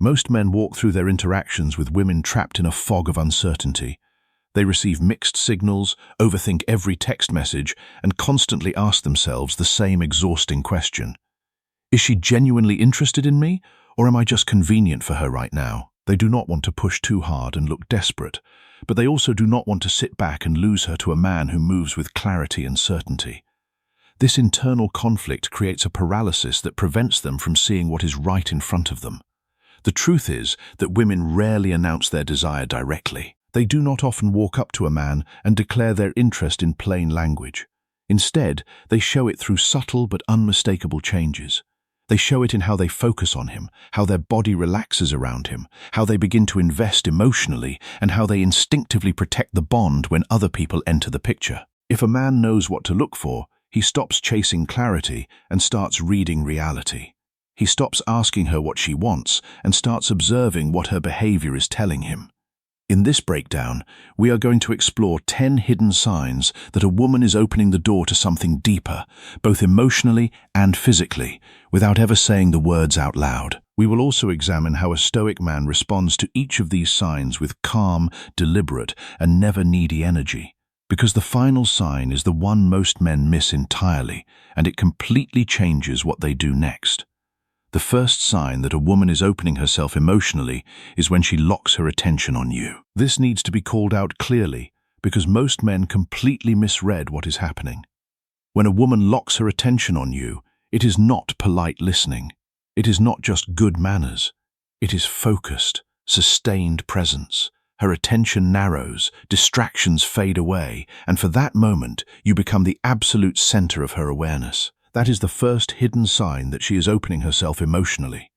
Most men walk through their interactions with women trapped in a fog of uncertainty. They receive mixed signals, overthink every text message, and constantly ask themselves the same exhausting question. Is she genuinely interested in me, or am I just convenient for her right now? They do not want to push too hard and look desperate, but they also do not want to sit back and lose her to a man who moves with clarity and certainty. This internal conflict creates a paralysis that prevents them from seeing what is right in front of them. The truth is that women rarely announce their desire directly. They do not often walk up to a man and declare their interest in plain language. Instead, they show it through subtle but unmistakable changes. They show it in how they focus on him, how their body relaxes around him, how they begin to invest emotionally, and how they instinctively protect the bond when other people enter the picture. If a man knows what to look for, he stops chasing clarity and starts reading reality. He stops asking her what she wants and starts observing what her behavior is telling him. In this breakdown, we are going to explore 10 hidden signs that a woman is opening the door to something deeper, both emotionally and physically, without ever saying the words out loud. We will also examine how a Stoic man responds to each of these signs with calm, deliberate, and never needy energy. Because the final sign is the one most men miss entirely, and it completely changes what they do next. The first sign that a woman is opening herself emotionally is when she locks her attention on you. This needs to be called out clearly, because most men completely misread what is happening. When a woman locks her attention on you, it is not polite listening. It is not just good manners. It is focused, sustained presence. Her attention narrows, distractions fade away, and for that moment, you become the absolute center of her awareness. That is the first hidden sign that she is opening herself emotionally.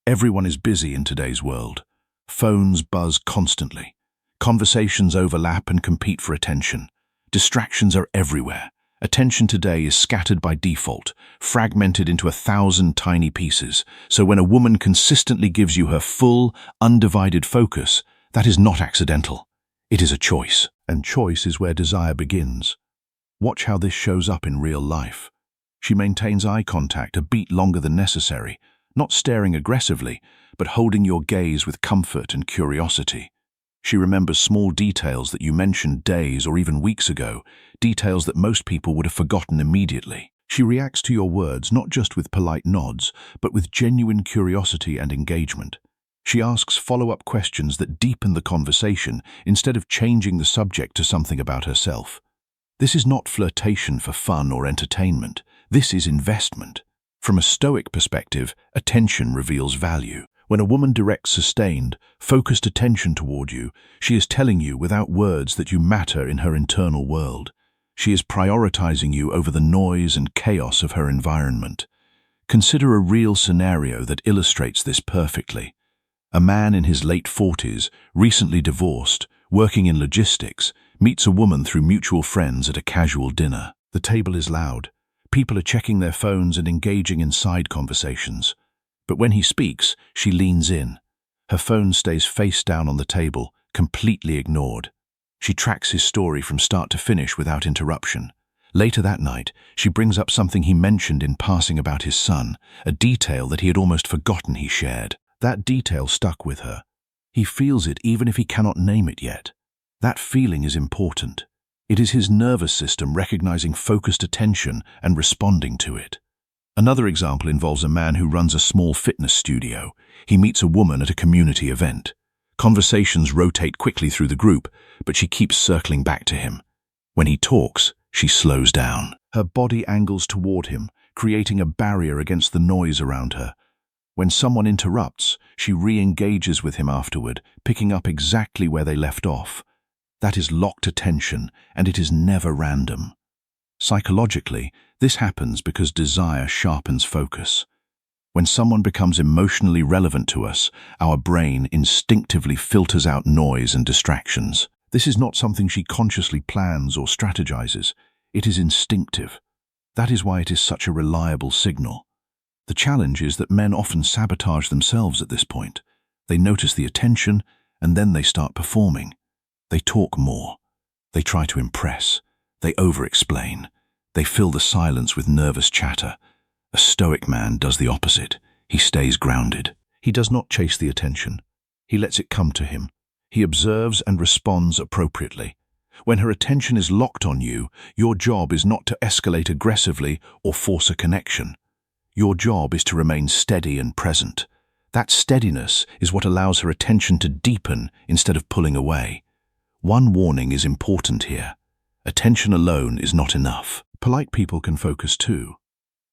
Everyone is busy in today's world. Phones buzz constantly. Conversations overlap and compete for attention. Distractions are everywhere. Attention today is scattered by default, fragmented into 1,000 tiny pieces. So when a woman consistently gives you her full, undivided focus, that is not accidental. It is a choice, and choice is where desire begins. Watch how this shows up in real life. She maintains eye contact a beat longer than necessary, not staring aggressively, but holding your gaze with comfort and curiosity. She remembers small details that you mentioned days or even weeks ago, details that most people would have forgotten immediately. She reacts to your words not just with polite nods, but with genuine curiosity and engagement. She asks follow-up questions that deepen the conversation instead of changing the subject to something about herself. This is not flirtation for fun or entertainment. This is investment. From a Stoic perspective, attention reveals value. When a woman directs sustained, focused attention toward you, she is telling you without words that you matter in her internal world. She is prioritizing you over the noise and chaos of her environment. Consider a real scenario that illustrates this perfectly. A man in his late 40s, recently divorced, working in logistics, meets a woman through mutual friends at a casual dinner. The table is loud. People are checking their phones and engaging in side conversations. But when he speaks, she leans in. Her phone stays face down on the table, completely ignored. She tracks his story from start to finish without interruption. Later that night, she brings up something he mentioned in passing about his son, a detail that he had almost forgotten he shared. That detail stuck with her. He feels it even if he cannot name it yet. That feeling is important. It is his nervous system recognizing focused attention and responding to it. Another example involves a man who runs a small fitness studio. He meets a woman at a community event. Conversations rotate quickly through the group, but she keeps circling back to him. When he talks, she slows down. Her body angles toward him, creating a barrier against the noise around her. When someone interrupts, she re-engages with him afterward, picking up exactly where they left off. That is locked attention, and it is never random. Psychologically, this happens because desire sharpens focus. When someone becomes emotionally relevant to us, our brain instinctively filters out noise and distractions. This is not something she consciously plans or strategizes. It is instinctive. That is why it is such a reliable signal. The challenge is that men often sabotage themselves at this point. They notice the attention, and then they start performing. They talk more. They try to impress. They over-explain. They fill the silence with nervous chatter. A Stoic man does the opposite. He stays grounded. He does not chase the attention. He lets it come to him. He observes and responds appropriately. When her attention is locked on you, your job is not to escalate aggressively or force a connection. Your job is to remain steady and present. That steadiness is what allows her attention to deepen instead of pulling away. One warning is important here. Attention alone is not enough. Polite people can focus too.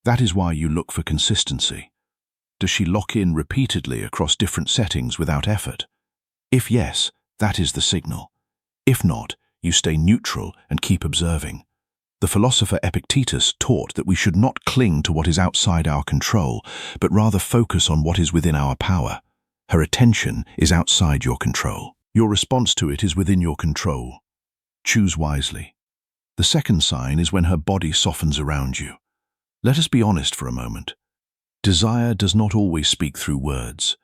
That is why you look for consistency. Does she lock in repeatedly across different settings without effort? If yes, that is the signal. If not, you stay neutral and keep observing. The philosopher Epictetus taught that we should not cling to what is outside our control, but rather focus on what is within our power. Her attention is outside your control. Your response to it is within your control. Choose wisely. The second sign is when her body softens around you. Let us be honest for a moment. Desire does not always speak through words.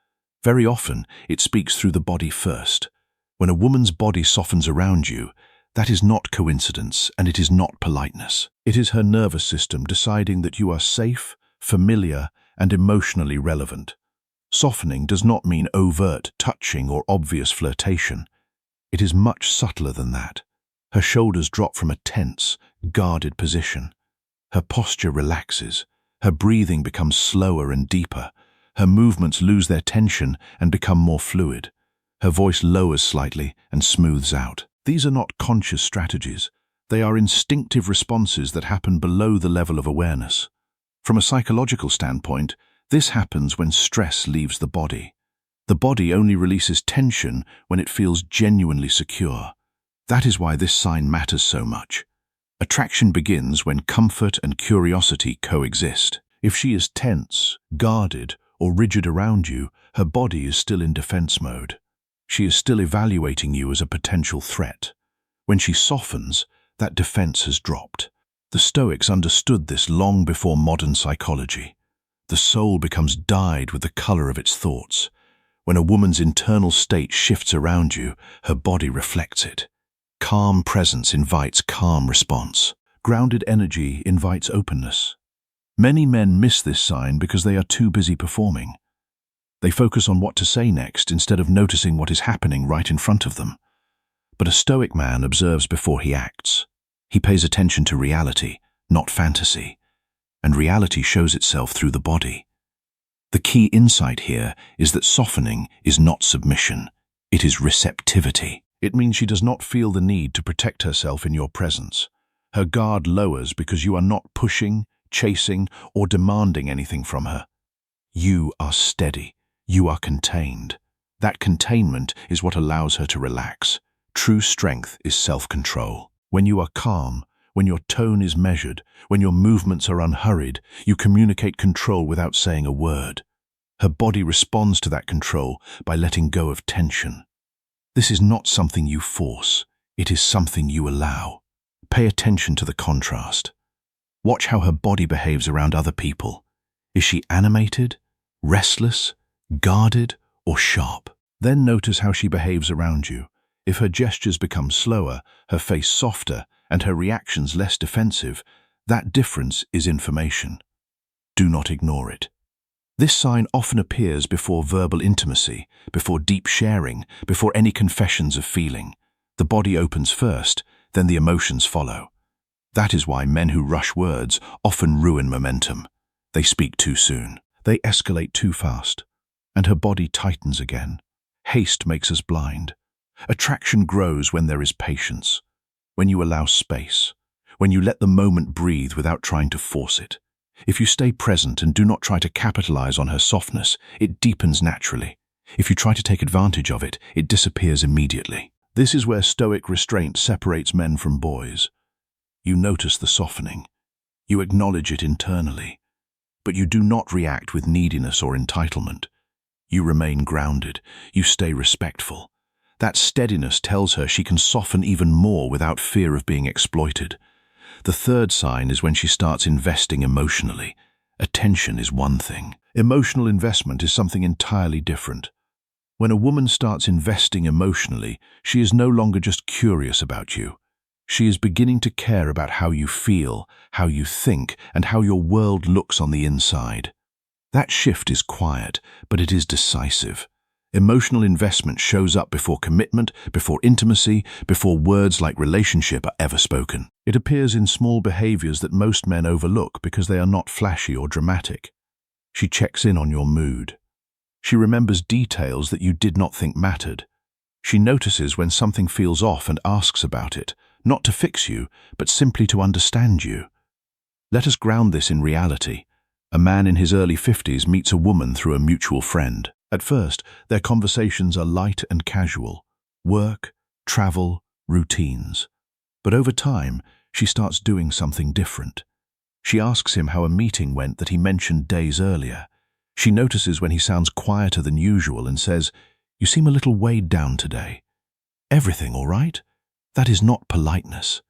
Very often, it speaks through the body first. When a woman's body softens around you, that is not coincidence and it is not politeness. It is her nervous system deciding that you are safe, familiar, and emotionally relevant. Softening does not mean overt touching or obvious flirtation. It is much subtler than that. Her shoulders drop from a tense, guarded position. Her posture relaxes. Her breathing becomes slower and deeper. Her movements lose their tension and become more fluid. Her voice lowers slightly and smooths out. These are not conscious strategies. They are instinctive responses that happen below the level of awareness. From a psychological standpoint, this happens when stress leaves the body. The body only releases tension when it feels genuinely secure. That is why this sign matters so much. Attraction begins when comfort and curiosity coexist. If she is tense, guarded, or rigid around you, her body is still in defense mode. She is still evaluating you as a potential threat. When she softens, that defense has dropped. The Stoics understood this long before modern psychology. The soul becomes dyed with the color of its thoughts. When a woman's internal state shifts around you, her body reflects it. Calm presence invites calm response. Grounded energy invites openness. Many men miss this sign because they are too busy performing. They focus on what to say next instead of noticing what is happening right in front of them. But a Stoic man observes before he acts. He pays attention to reality, not fantasy. And reality shows itself through the body. The key insight here is that softening is not submission. It is receptivity. It means she does not feel the need to protect herself in your presence. Her guard lowers because you are not pushing, chasing, or demanding anything from her. You are steady. You are contained. That containment is what allows her to relax. True strength is self-control. When you are calm, when your tone is measured, when your movements are unhurried, you communicate control without saying a word. Her body responds to that control by letting go of tension. This is not something you force. It is something you allow. Pay attention to the contrast. Watch how her body behaves around other people. Is she animated, restless, guarded, or sharp? Then notice how she behaves around you. If her gestures become slower, her face softer, and her reactions less defensive, that difference is information. Do not ignore it. This sign often appears before verbal intimacy, before deep sharing, before any confessions of feeling. The body opens first, then the emotions follow. That is why men who rush words often ruin momentum. They speak too soon. They escalate too fast. And her body tightens again. Haste makes us blind. Attraction grows when there is patience, when you allow space, when you let the moment breathe without trying to force it. If you stay present and do not try to capitalize on her softness, it deepens naturally. If you try to take advantage of it, it disappears immediately. This is where Stoic restraint separates men from boys. You notice the softening. You acknowledge it internally. But you do not react with neediness or entitlement. You remain grounded. You stay respectful. That steadiness tells her she can soften even more without fear of being exploited. The third sign is when she starts investing emotionally. Attention is one thing. Emotional investment is something entirely different. When a woman starts investing emotionally, she is no longer just curious about you. She is beginning to care about how you feel, how you think, and how your world looks on the inside. That shift is quiet, but it is decisive. Emotional investment shows up before commitment, before intimacy, before words like relationship are ever spoken. It appears in small behaviors that most men overlook because they are not flashy or dramatic. She checks in on your mood. She remembers details that you did not think mattered. She notices when something feels off and asks about it, not to fix you, but simply to understand you. Let us ground this in reality. A man in his early 50s meets a woman through a mutual friend. At first, their conversations are light and casual. Work, travel, routines. But over time, she starts doing something different. She asks him how a meeting went that he mentioned days earlier. She notices when he sounds quieter than usual and says, "You seem a little weighed down today. Everything all right?" That is not politeness.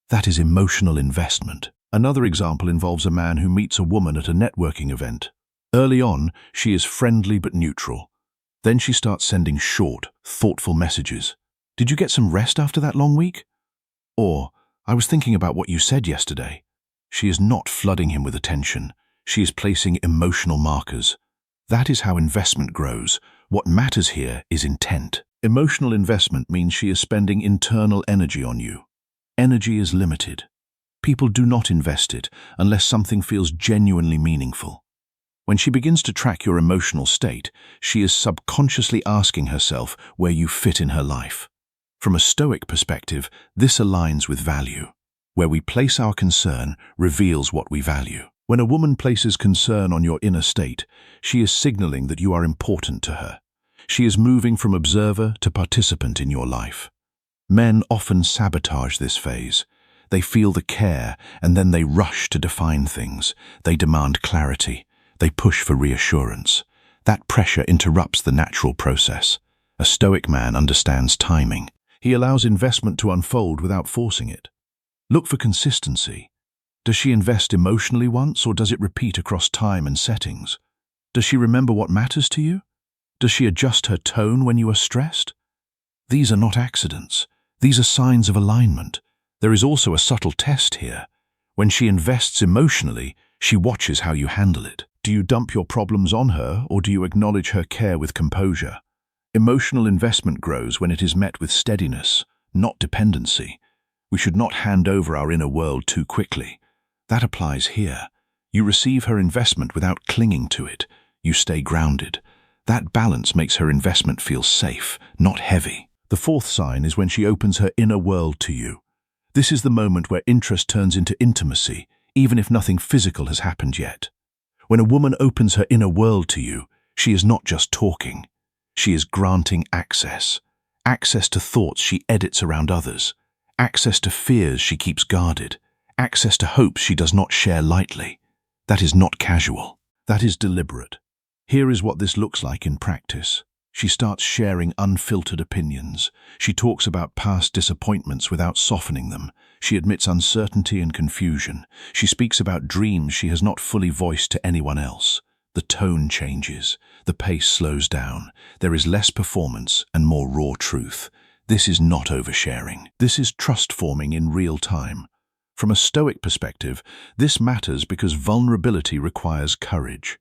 That is emotional investment. Another example involves a man who meets a woman at a networking event. Early on, she is friendly but neutral. Then she starts sending short, thoughtful messages. "Did you get some rest after that long week?" Or, "I was thinking about what you said yesterday." She is not flooding him with attention. She is placing emotional markers. That is how investment grows. What matters here is intent. Emotional investment means she is spending internal energy on you. Energy is limited. People do not invest it unless something feels genuinely meaningful. When she begins to track your emotional state, she is subconsciously asking herself where you fit in her life. From a Stoic perspective, this aligns with value. Where we place our concern reveals what we value. When a woman places concern on your inner state, she is signaling that you are important to her. She is moving from observer to participant in your life. Men often sabotage this phase. They feel the care, and then they rush to define things. They demand clarity. They push for reassurance. That pressure interrupts the natural process. A Stoic man understands timing. He allows investment to unfold without forcing it. Look for consistency. Does she invest emotionally once, or does it repeat across time and settings? Does she remember what matters to you? Does she adjust her tone when you are stressed? These are not accidents. These are signs of alignment. There is also a subtle test here. When she invests emotionally, she watches how you handle it. Do you dump your problems on her, or do you acknowledge her care with composure? Emotional investment grows when it is met with steadiness, not dependency. We should not hand over our inner world too quickly. That applies here. You receive her investment without clinging to it. You stay grounded. That balance makes her investment feel safe, not heavy. The fourth sign is when she opens her inner world to you. This is the moment where interest turns into intimacy, even if nothing physical has happened yet. When a woman opens her inner world to you, she is not just talking. She is granting access. Access to thoughts she edits around others. Access to fears she keeps guarded. Access to hopes she does not share lightly. That is not casual. That is deliberate. Here is what this looks like in practice. She starts sharing unfiltered opinions. She talks about past disappointments without softening them. She admits uncertainty and confusion. She speaks about dreams she has not fully voiced to anyone else. The tone changes. The pace slows down. There is less performance and more raw truth. This is not oversharing. This is trust forming in real time. From a Stoic perspective, this matters because vulnerability requires courage.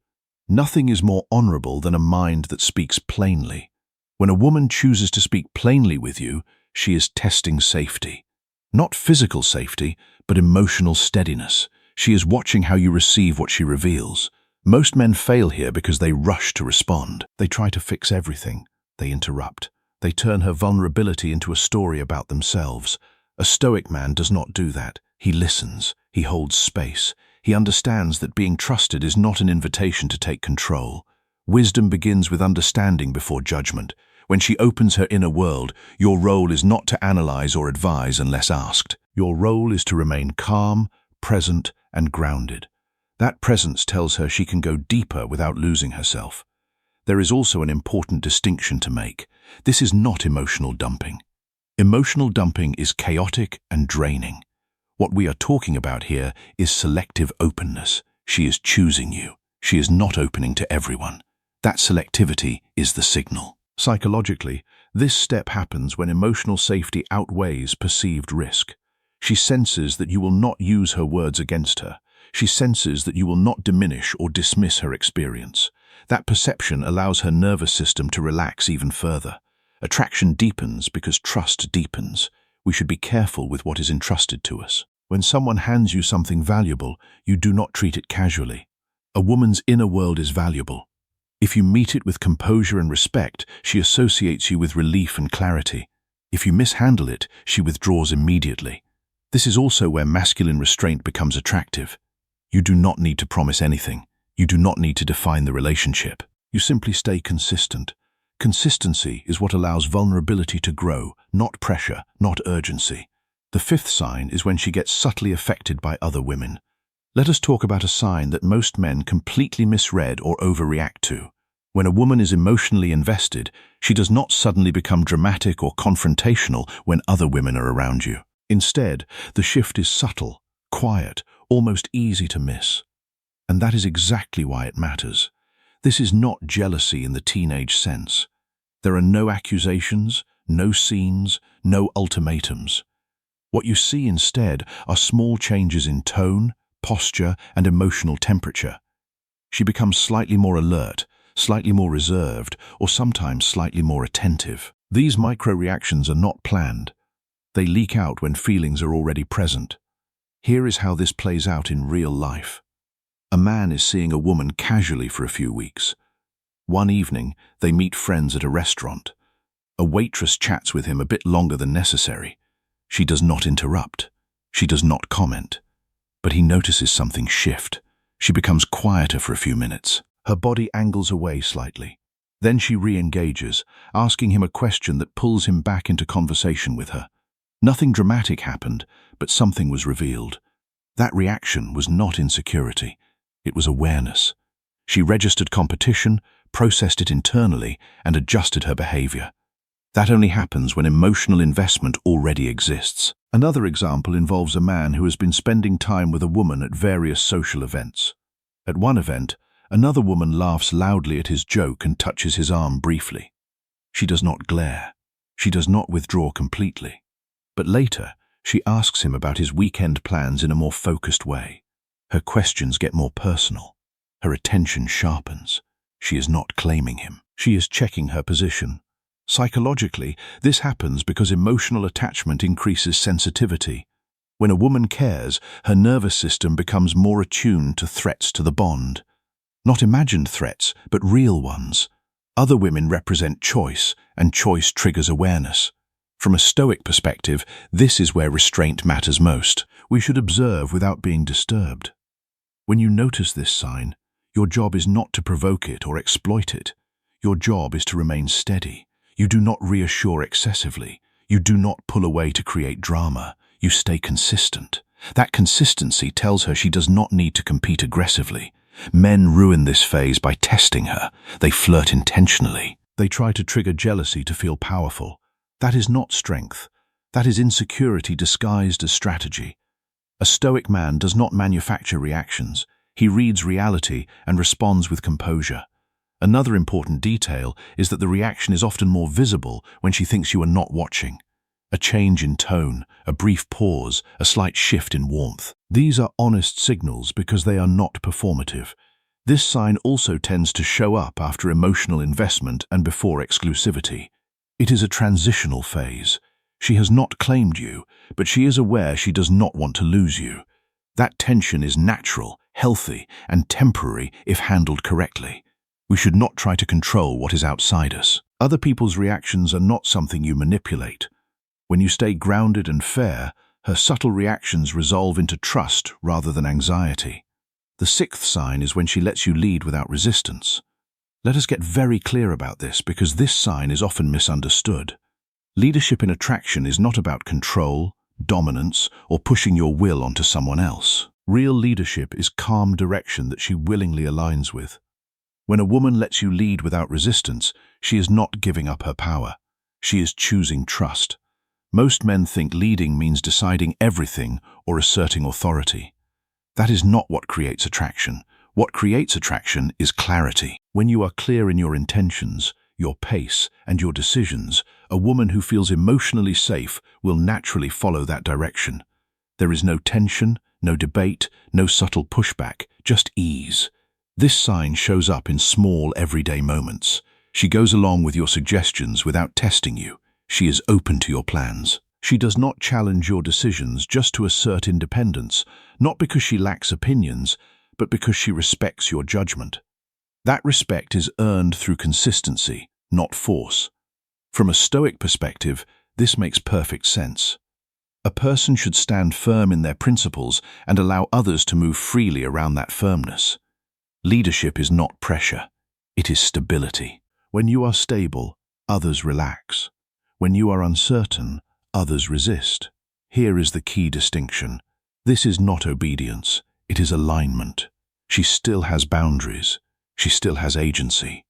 Nothing is more honorable than a mind that speaks plainly. When a woman chooses to speak plainly with you, she is testing safety. Not physical safety, but emotional steadiness. She is watching how you receive what she reveals. Most men fail here because they rush to respond. They try to fix everything. They interrupt. They turn her vulnerability into a story about themselves. A Stoic man does not do that. He listens. He holds space. He understands that being trusted is not an invitation to take control. Wisdom begins with understanding before judgment. When she opens her inner world, your role is not to analyze or advise unless asked. Your role is to remain calm, present, and grounded. That presence tells her she can go deeper without losing herself. There is also an important distinction to make. This is not emotional dumping. Emotional dumping is chaotic and draining. What we are talking about here is selective openness. She is choosing you. She is not opening to everyone. That selectivity is the signal. Psychologically, this step happens when emotional safety outweighs perceived risk. She senses that you will not use her words against her. She senses that you will not diminish or dismiss her experience. That perception allows her nervous system to relax even further. Attraction deepens because trust deepens. We should be careful with what is entrusted to us. When someone hands you something valuable, you do not treat it casually. A woman's inner world is valuable. If you meet it with composure and respect, she associates you with relief and clarity. If you mishandle it, she withdraws immediately. This is also where masculine restraint becomes attractive. You do not need to promise anything. You do not need to define the relationship. You simply stay consistent. Consistency is what allows vulnerability to grow, not pressure, not urgency. The fifth sign is when she gets subtly affected by other women. Let us talk about a sign that most men completely misread or overreact to. When a woman is emotionally invested, she does not suddenly become dramatic or confrontational when other women are around you. Instead, the shift is subtle, quiet, almost easy to miss. And that is exactly why it matters. This is not jealousy in the teenage sense. There are no accusations, no scenes, no ultimatums. What you see instead are small changes in tone, posture, and emotional temperature. She becomes slightly more alert, slightly more reserved, or sometimes slightly more attentive. These micro-reactions are not planned. They leak out when feelings are already present. Here is how this plays out in real life. A man is seeing a woman casually for a few weeks. One evening, they meet friends at a restaurant. A waitress chats with him a bit longer than necessary. She does not interrupt. She does not comment. But he notices something shift. She becomes quieter for a few minutes. Her body angles away slightly. Then she re-engages, asking him a question that pulls him back into conversation with her. Nothing dramatic happened, but something was revealed. That reaction was not insecurity. It was awareness. She registered competition, processed it internally, and adjusted her behavior. That only happens when emotional investment already exists. Another example involves a man who has been spending time with a woman at various social events. At one event, another woman laughs loudly at his joke and touches his arm briefly. She does not glare. She does not withdraw completely. But later, she asks him about his weekend plans in a more focused way. Her questions get more personal. Her attention sharpens. She is not claiming him. She is checking her position. Psychologically, this happens because emotional attachment increases sensitivity. When a woman cares, her nervous system becomes more attuned to threats to the bond. Not imagined threats, but real ones. Other women represent choice, and choice triggers awareness. From a Stoic perspective, this is where restraint matters most. We should observe without being disturbed. When you notice this sign, your job is not to provoke it or exploit it. Your job is to remain steady. You do not reassure excessively. You do not pull away to create drama. You stay consistent. That consistency tells her she does not need to compete aggressively. Men ruin this phase by testing her. They flirt intentionally. They try to trigger jealousy to feel powerful. That is not strength. That is insecurity disguised as strategy. A Stoic man does not manufacture reactions. He reads reality and responds with composure. Another important detail is that the reaction is often more visible when she thinks you are not watching. A change in tone, a brief pause, a slight shift in warmth. These are honest signals because they are not performative. This sign also tends to show up after emotional investment and before exclusivity. It is a transitional phase. She has not claimed you, but she is aware she does not want to lose you. That tension is natural, healthy, and temporary if handled correctly. We should not try to control what is outside us. Other people's reactions are not something you manipulate. When you stay grounded and fair, her subtle reactions resolve into trust rather than anxiety. The sixth sign is when she lets you lead without resistance. Let us get very clear about this because this sign is often misunderstood. Leadership in attraction is not about control, dominance, or pushing your will onto someone else. Real leadership is calm direction that she willingly aligns with. When a woman lets you lead without resistance, she is not giving up her power. She is choosing trust. Most men think leading means deciding everything or asserting authority. That is not what creates attraction. What creates attraction is clarity. When you are clear in your intentions, your pace, and your decisions, a woman who feels emotionally safe will naturally follow that direction. There is no tension, no debate, no subtle pushback, just ease. This sign shows up in small, everyday moments. She goes along with your suggestions without testing you. She is open to your plans. She does not challenge your decisions just to assert independence, not because she lacks opinions, but because she respects your judgment. That respect is earned through consistency, not force. From a Stoic perspective, this makes perfect sense. A person should stand firm in their principles and allow others to move freely around that firmness. Leadership is not pressure, it is stability. When you are stable, others relax. When you are uncertain, others resist. Here is the key distinction. This is not obedience, it is alignment. She still has boundaries, she still has agency.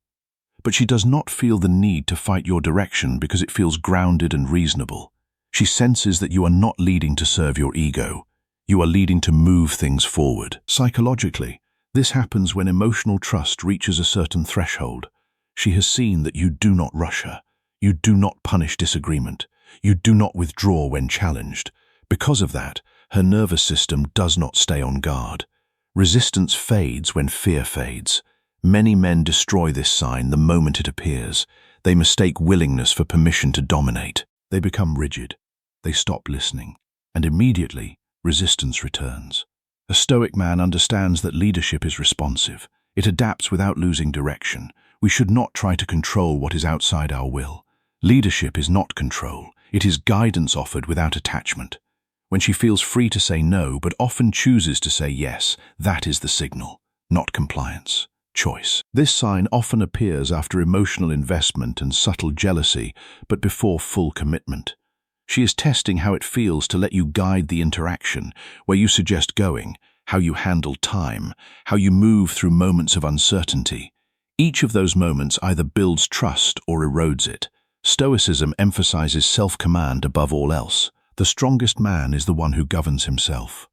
But she does not feel the need to fight your direction because it feels grounded and reasonable. She senses that you are not leading to serve your ego. You are leading to move things forward. Psychologically, this happens when emotional trust reaches a certain threshold. She has seen that you do not rush her. You do not punish disagreement. You do not withdraw when challenged. Because of that, her nervous system does not stay on guard. Resistance fades when fear fades. Many men destroy this sign the moment it appears. They mistake willingness for permission to dominate. They become rigid. They stop listening. And immediately, resistance returns. A Stoic man understands that leadership is responsive. It adapts without losing direction. We should not try to control what is outside our will. Leadership is not control. It is guidance offered without attachment. When she feels free to say no, but often chooses to say yes, that is the signal, not compliance. Choice. This sign often appears after emotional investment and subtle jealousy, but before full commitment. She is testing how it feels to let you guide the interaction, where you suggest going, how you handle time, how you move through moments of uncertainty. Each of those moments either builds trust or erodes it. Stoicism emphasizes self-command above all else. The strongest man is the one who governs himself.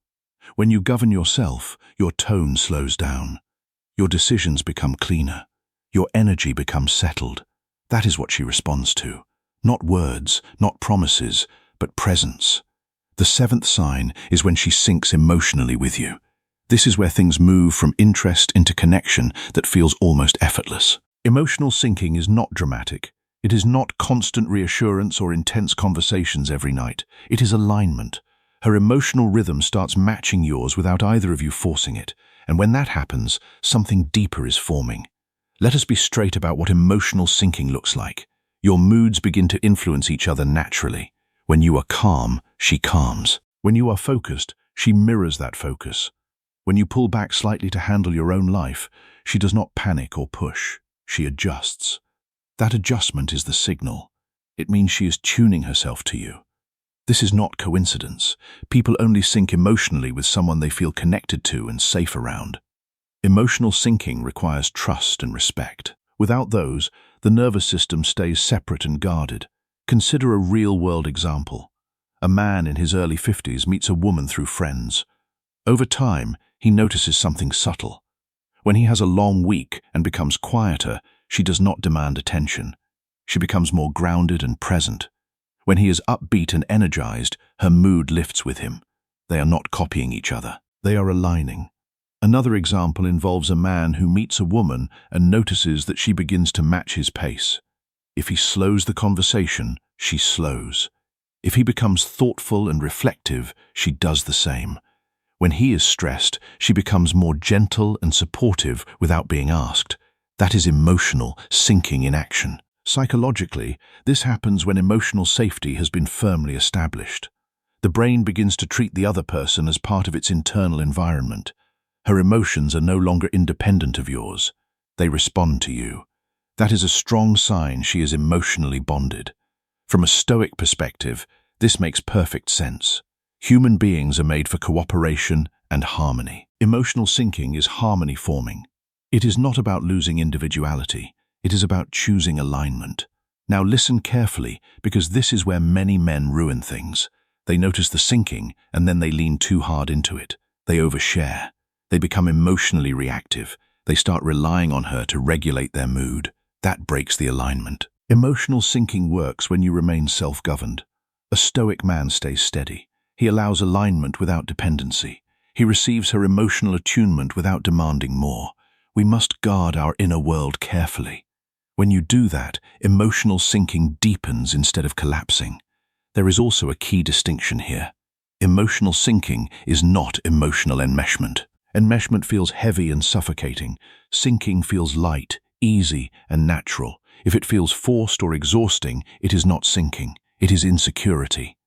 When you govern yourself, your tone slows down. Your decisions become cleaner. Your energy becomes settled. That is what she responds to. Not words, not promises, but presence. The seventh sign is when she syncs emotionally with you. This is where things move from interest into connection that feels almost effortless. Emotional syncing is not dramatic. It is not constant reassurance or intense conversations every night. It is alignment. Her emotional rhythm starts matching yours without either of you forcing it. And when that happens, something deeper is forming. Let us be straight about what emotional syncing looks like. Your moods begin to influence each other naturally. When you are calm, she calms. When you are focused, she mirrors that focus. When you pull back slightly to handle your own life, she does not panic or push. She adjusts. That adjustment is the signal. It means she is tuning herself to you. This is not coincidence. People only sync emotionally with someone they feel connected to and safe around. Emotional syncing requires trust and respect. Without those, the nervous system stays separate and guarded. Consider a real-world example. A man in his early 50s meets a woman through friends. Over time, he notices something subtle. When he has a long week and becomes quieter, she does not demand attention. She becomes more grounded and present. When he is upbeat and energized, her mood lifts with him. They are not copying each other. They are aligning. Another example involves a man who meets a woman and notices that she begins to match his pace. If he slows the conversation, she slows. If he becomes thoughtful and reflective, she does the same. When he is stressed, she becomes more gentle and supportive without being asked. That is emotional syncing in action. Psychologically, this happens when emotional safety has been firmly established. The brain begins to treat the other person as part of its internal environment. Her emotions are no longer independent of yours. They respond to you. That is a strong sign she is emotionally bonded. From a Stoic perspective, this makes perfect sense. Human beings are made for cooperation and harmony. Emotional syncing is harmony forming. It is not about losing individuality. It is about choosing alignment. Now listen carefully, because this is where many men ruin things. They notice the syncing, and then they lean too hard into it. They overshare. They become emotionally reactive. They start relying on her to regulate their mood. That breaks the alignment. Emotional syncing works when you remain self-governed. A Stoic man stays steady. He allows alignment without dependency. He receives her emotional attunement without demanding more. We must guard our inner world carefully. When you do that, emotional sinking deepens instead of collapsing. There is also a key distinction here. Emotional sinking is not emotional enmeshment. Enmeshment feels heavy and suffocating. Sinking feels light, easy, and natural. If it feels forced or exhausting, it is not sinking. It is insecurity.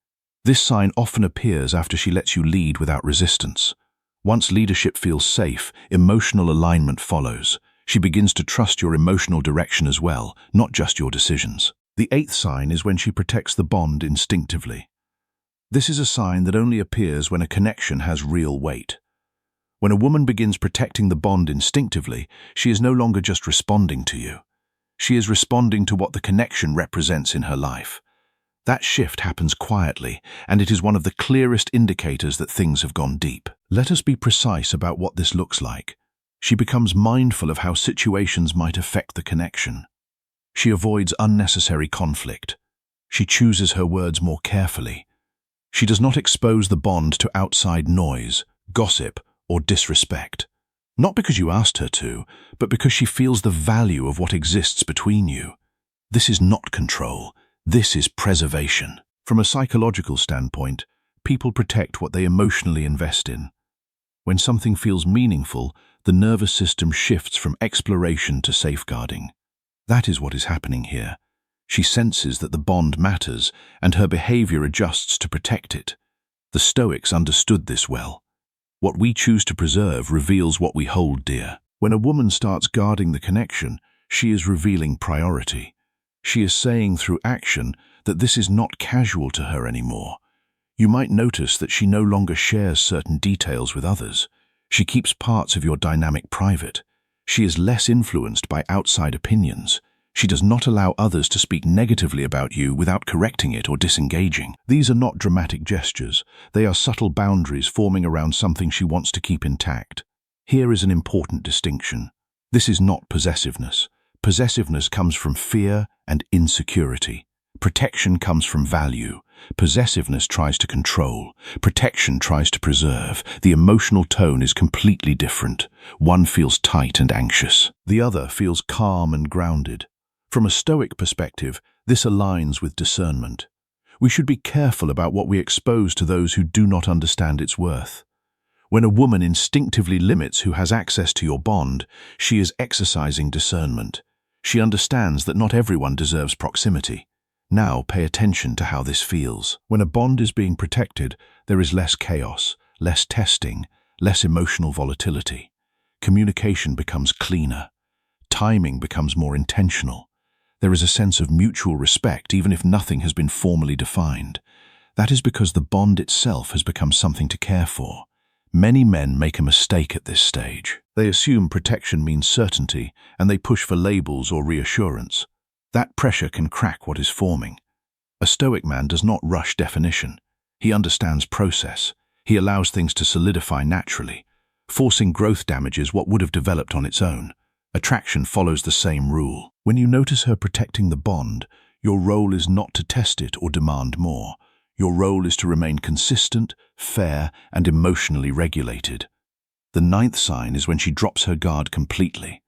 This sign often appears after she lets you lead without resistance. Once leadership feels safe, emotional alignment follows. She begins to trust your emotional direction as well, not just your decisions. The 8th sign is when she protects the bond instinctively. This is a sign that only appears when a connection has real weight. When a woman begins protecting the bond instinctively, she is no longer just responding to you. She is responding to what the connection represents in her life. That shift happens quietly, and it is one of the clearest indicators that things have gone deep. Let us be precise about what this looks like. She becomes mindful of how situations might affect the connection. She avoids unnecessary conflict. She chooses her words more carefully. She does not expose the bond to outside noise, gossip, or disrespect. Not because you asked her to, but because she feels the value of what exists between you. This is not control. This is preservation. From a psychological standpoint, people protect what they emotionally invest in. When something feels meaningful, the nervous system shifts from exploration to safeguarding. That is what is happening here. She senses that the bond matters, and her behavior adjusts to protect it. The Stoics understood this well. What we choose to preserve reveals what we hold dear. When a woman starts guarding the connection, she is revealing priority. She is saying through action that this is not casual to her anymore. You might notice that she no longer shares certain details with others. She keeps parts of your dynamic private. She is less influenced by outside opinions. She does not allow others to speak negatively about you without correcting it or disengaging. These are not dramatic gestures. They are subtle boundaries forming around something she wants to keep intact. Here is an important distinction. This is not possessiveness. Possessiveness comes from fear and insecurity. Protection comes from value. Possessiveness tries to control. Protection tries to preserve. The emotional tone is completely different. One feels tight and anxious. The other feels calm and grounded. From a Stoic perspective, this aligns with discernment. We should be careful about what we expose to those who do not understand its worth. When a woman instinctively limits who has access to your bond, she is exercising discernment. She understands that not everyone deserves proximity. Now pay attention to how this feels. When a bond is being protected, there is less chaos, less testing, less emotional volatility. Communication becomes cleaner. Timing becomes more intentional. There is a sense of mutual respect even if nothing has been formally defined. That is because the bond itself has become something to care for. Many men make a mistake at this stage. They assume protection means certainty, and they push for labels or reassurance. That pressure can crack what is forming. A Stoic man does not rush definition. He understands process. He allows things to solidify naturally. Forcing growth damages what would have developed on its own. Attraction follows the same rule. When you notice her protecting the bond, your role is not to test it or demand more. Your role is to remain consistent, fair, and emotionally regulated. The 9th sign is when she drops her guard completely.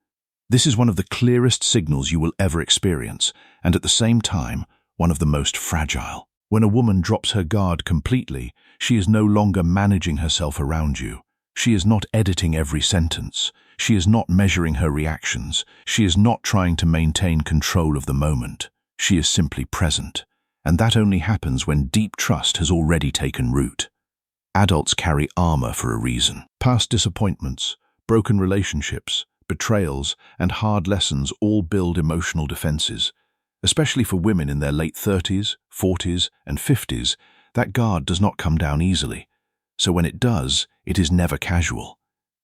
This is one of the clearest signals you will ever experience, and at the same time, one of the most fragile. When a woman drops her guard completely, she is no longer managing herself around you. She is not editing every sentence. She is not measuring her reactions. She is not trying to maintain control of the moment. She is simply present. And that only happens when deep trust has already taken root. Adults carry armor for a reason. Past disappointments, broken relationships, betrayals, and hard lessons all build emotional defenses. Especially for women in their late 30s, 40s, and 50s, that guard does not come down easily. So when it does, it is never casual.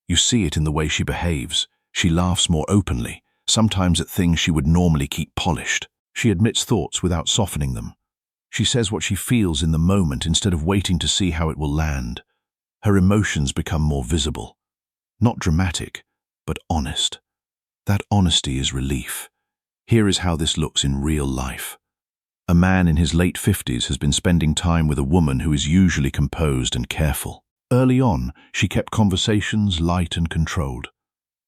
You see it in the way she behaves. She laughs more openly, sometimes at things she would normally keep polished. She admits thoughts without softening them. She says what she feels in the moment instead of waiting to see how it will land. Her emotions become more visible. Not dramatic, but honest. That honesty is relief. Here is how this looks in real life. A man in his late 50s has been spending time with a woman who is usually composed and careful. Early on, she kept conversations light and controlled.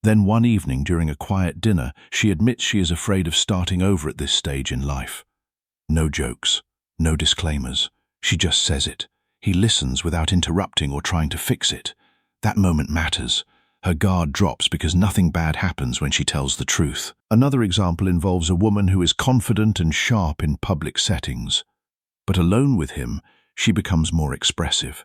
Then one evening during a quiet dinner, she admits she is afraid of starting over at this stage in life. No jokes, no disclaimers. She just says it. He listens without interrupting or trying to fix it. That moment matters. Her guard drops because nothing bad happens when she tells the truth. Another example involves a woman who is confident and sharp in public settings. But alone with him, she becomes more expressive.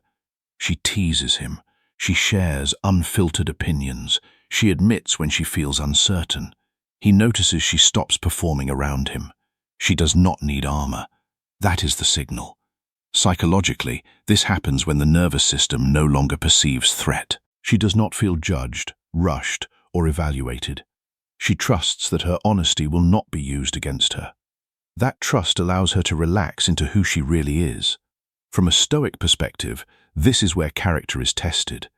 She teases him. She shares unfiltered opinions. She admits when she feels uncertain. He notices she stops performing around him. She does not need armor. That is the signal. Psychologically, this happens when the nervous system no longer perceives threat. She does not feel judged, rushed, or evaluated. She trusts that her honesty will not be used against her. That trust allows her to relax into who she really is. From a Stoic perspective, this is where character is tested.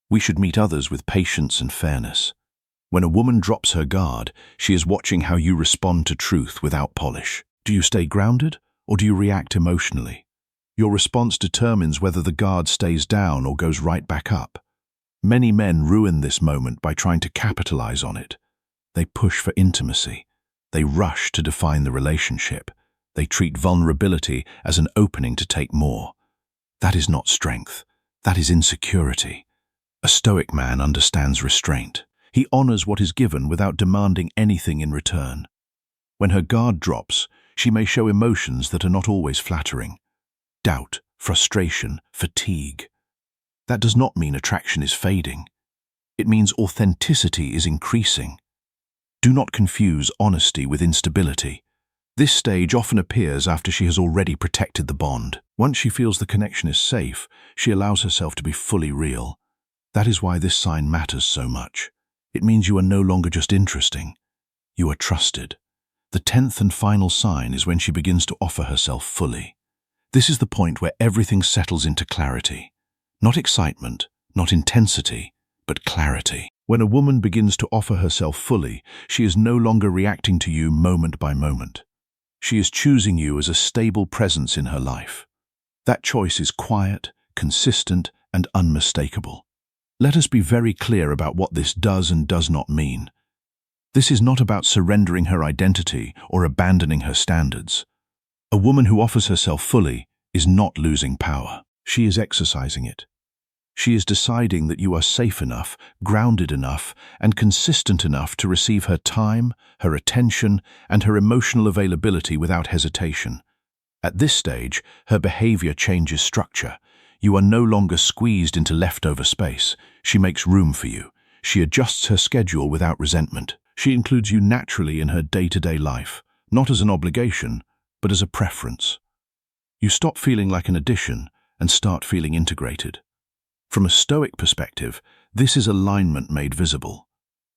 We should meet others with patience and fairness. When a woman drops her guard, she is watching how you respond to truth without polish. Do you stay grounded, or do you react emotionally? Your response determines whether the guard stays down or goes right back up. Many men ruin this moment by trying to capitalize on it. They push for intimacy. They rush to define the relationship. They treat vulnerability as an opening to take more. That is not strength. That is insecurity. A Stoic man understands restraint. He honors what is given without demanding anything in return. When her guard drops, she may show emotions that are not always flattering. Doubt, frustration, fatigue. That does not mean attraction is fading. It means authenticity is increasing. Do not confuse honesty with instability. This stage often appears after she has already protected the bond. Once she feels the connection is safe, she allows herself to be fully real. That is why this sign matters so much. It means you are no longer just interesting. You are trusted. The 10th and final sign is when she begins to offer herself fully. This is the point where everything settles into clarity. Not excitement, not intensity, but clarity. When a woman begins to offer herself fully, she is no longer reacting to you moment by moment. She is choosing you as a stable presence in her life. That choice is quiet, consistent, and unmistakable. Let us be very clear about what this does and does not mean. This is not about surrendering her identity or abandoning her standards. A woman who offers herself fully is not losing power. She is exercising it. She is deciding that you are safe enough, grounded enough, and consistent enough to receive her time, her attention, and her emotional availability without hesitation. At this stage, her behavior changes structure. You are no longer squeezed into leftover space. She makes room for you. She adjusts her schedule without resentment. She includes you naturally in her day-to-day life, not as an obligation, but as a preference. You stop feeling like an addition and start feeling integrated. From a Stoic perspective, this is alignment made visible.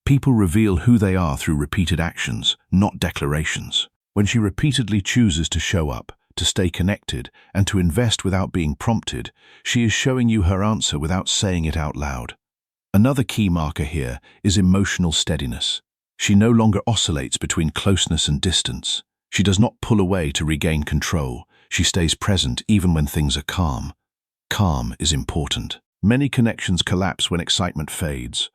People reveal who they are through repeated actions, not declarations. When she repeatedly chooses to show up, to stay connected, and to invest without being prompted, she is showing you her answer without saying it out loud. Another key marker here is emotional steadiness. She no longer oscillates between closeness and distance. She does not pull away to regain control. She stays present even when things are calm. Calm is important. Many connections collapse when excitement fades.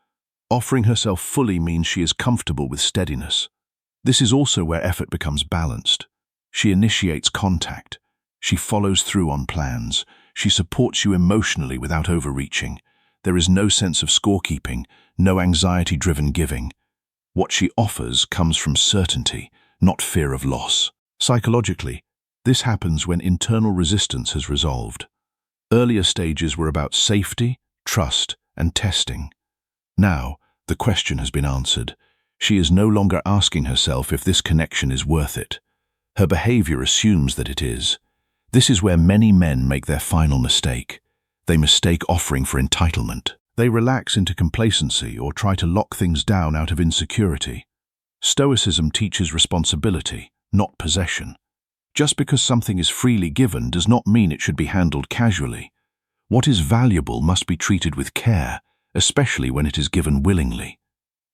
Offering herself fully means she is comfortable with steadiness. This is also where effort becomes balanced. She initiates contact. She follows through on plans. She supports you emotionally without overreaching. There is no sense of scorekeeping, no anxiety-driven giving. What she offers comes from certainty, not fear of loss. Psychologically, this happens when internal resistance has resolved. Earlier stages were about safety, trust, and testing. Now, the question has been answered. She is no longer asking herself if this connection is worth it. Her behavior assumes that it is. This is where many men make their final mistake. They mistake offering for entitlement. They relax into complacency or try to lock things down out of insecurity. Stoicism teaches responsibility, not possession. Just because something is freely given does not mean it should be handled casually. What is valuable must be treated with care, especially when it is given willingly.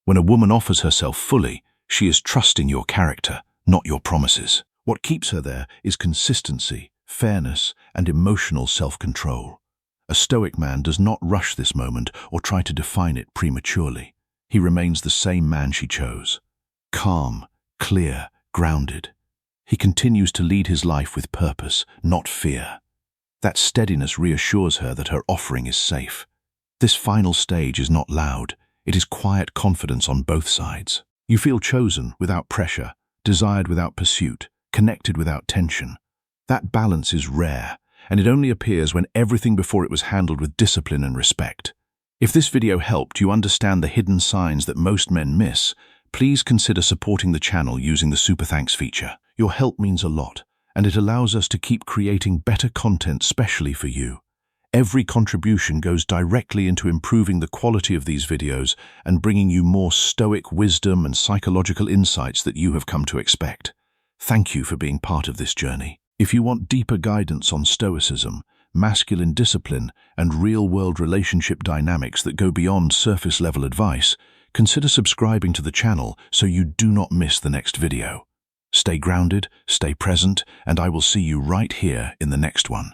When a woman offers herself fully, she is trusting your character, not your promises. What keeps her there is consistency, fairness, and emotional self-control. A Stoic man does not rush this moment or try to define it prematurely. He remains the same man she chose. Calm, clear, grounded. He continues to lead his life with purpose, not fear. That steadiness reassures her that her offering is safe. This final stage is not loud. It is quiet confidence on both sides. You feel chosen without pressure, desired without pursuit, connected without tension. That balance is rare, and it only appears when everything before it was handled with discipline and respect. If this video helped you understand the hidden signs that most men miss, please consider supporting the channel using the Super Thanks feature. Your help means a lot, and it allows us to keep creating better content specially for you. Every contribution goes directly into improving the quality of these videos and bringing you more Stoic wisdom and psychological insights that you have come to expect. Thank you for being part of this journey. If you want deeper guidance on Stoicism, masculine discipline, and real-world relationship dynamics that go beyond surface-level advice, consider subscribing to the channel so you do not miss the next video. Stay grounded, stay present, and I will see you right here in the next one.